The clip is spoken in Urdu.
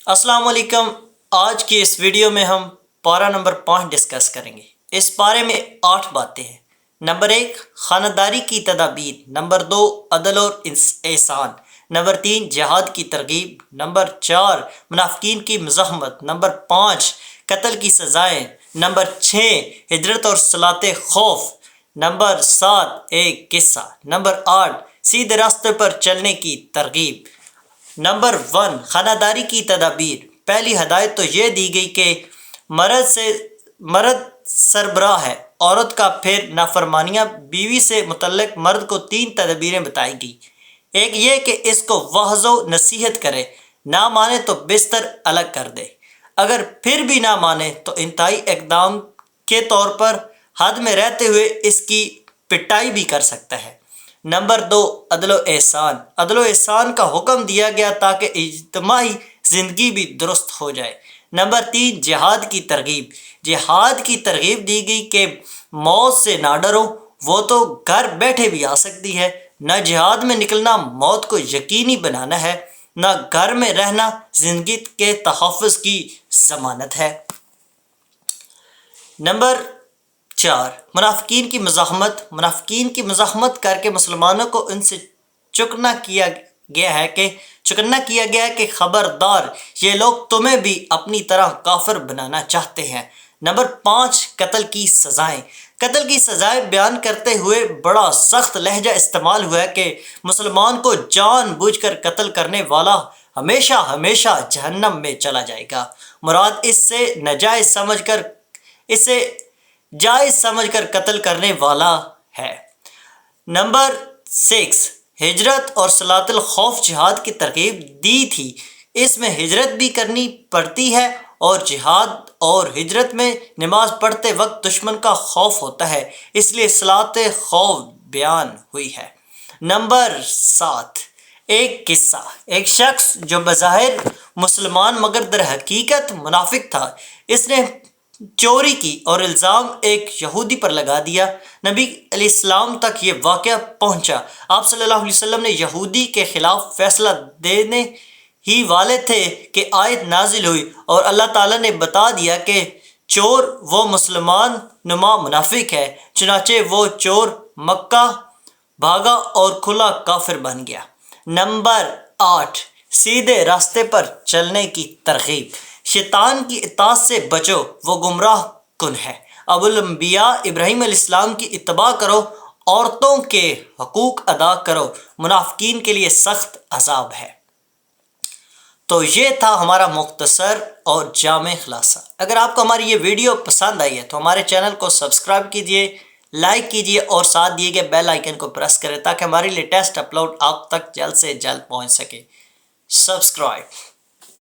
السلام علیکم۔ آج کی اس ویڈیو میں ہم پارہ نمبر 5 ڈسکس کریں گے۔ اس پارے میں 8 باتیں ہیں۔ نمبر 1 خانہ داری کی تدابیر، نمبر 2 عدل اور احسان، نمبر 3 جہاد کی ترغیب، نمبر 4 منافقین کی مزاحمت، نمبر 5 قتل کی سزائیں، نمبر 6 ہجرت اور صلاۃ خوف، نمبر 7 ایک قصہ، نمبر 8 سیدھے راستے پر چلنے کی ترغیب۔ نمبر 1 خانہ داری کی تدابیر۔ پہلی ہدایت تو یہ دی گئی کہ مرد سربراہ ہے عورت کا، پھر نافرمانیاں بیوی سے متعلق مرد کو 3 تدابیریں بتائی گئی۔ ایک یہ کہ اس کو وعظ و نصیحت کرے، نہ مانے تو بستر الگ کر دے، اگر پھر بھی نہ مانے تو انتہائی اقدام کے طور پر حد میں رہتے ہوئے اس کی پٹائی بھی کر سکتا ہے۔ نمبر 2 عدل و احسان۔ عدل و احسان کا حکم دیا گیا تاکہ اجتماعی زندگی بھی درست ہو جائے۔ نمبر 3 جہاد کی ترغیب۔ جہاد کی ترغیب دی گئی کہ موت سے نہ ڈرو، وہ تو گھر بیٹھے بھی آ سکتی ہے۔ نہ جہاد میں نکلنا موت کو یقینی بنانا ہے، نہ گھر میں رہنا زندگی کے تحفظ کی ضمانت ہے۔ نمبر 4 منافقین کی مزاحمت۔ منافقین کی مزاحمت کر کے مسلمانوں کو ان سے چکنا کیا گیا ہے کہ خبردار، یہ لوگ تمہیں بھی اپنی طرح کافر بنانا چاہتے ہیں۔ نمبر 5 قتل کی سزائیں۔ قتل کی سزائیں بیان کرتے ہوئے بڑا سخت لہجہ استعمال ہوا ہے کہ مسلمان کو جان بوجھ کر قتل کرنے والا ہمیشہ ہمیشہ جہنم میں چلا جائے گا۔ مراد اس سے جائز سمجھ کر قتل کرنے والا ہے۔ نمبر 6 ہجرت اور صلاۃ الخوف۔ جہاد کی ترغیب دی تھی، اس میں ہجرت بھی کرنی پڑتی ہے، اور جہاد اور ہجرت میں نماز پڑھتے وقت دشمن کا خوف ہوتا ہے، اس لیے صلاۃ خوف بیان ہوئی ہے۔ نمبر 7 ایک قصہ۔ ایک شخص جو بظاہر مسلمان مگر در حقیقت منافق تھا، اس نے چوری کی اور الزام ایک یہودی پر لگا دیا۔ نبی علیہ السلام تک یہ واقعہ پہنچا۔ آپ صلی اللہ علیہ وسلم نے یہودی کے خلاف فیصلہ دینے ہی والے تھے کہ آیت نازل ہوئی اور اللہ تعالیٰ نے بتا دیا کہ چور وہ مسلمان نما منافق ہے، چنانچہ وہ چور مکہ بھاگا اور کھلا کافر بن گیا۔ نمبر 8 سیدھے راستے پر چلنے کی ترغیب۔ شیطان کی اطاعت سے بچو، وہ گمراہ کن ہے۔ ابو الانبیاء ابراہیم علیہ السلام کی اتباع کرو، عورتوں کے حقوق ادا کرو، منافقین کے لیے سخت عذاب ہے۔ تو یہ تھا ہمارا مختصر اور جامع خلاصہ۔ اگر آپ کو ہماری یہ ویڈیو پسند آئی ہے تو ہمارے چینل کو سبسکرائب کیجئے، لائک کیجئے اور ساتھ دیے گئے بیل آئیکن کو پریس کریں تاکہ ہماری لیٹسٹ اپلوڈ آپ تک جلد سے جلد پہنچ سکے۔ سبسکرائب۔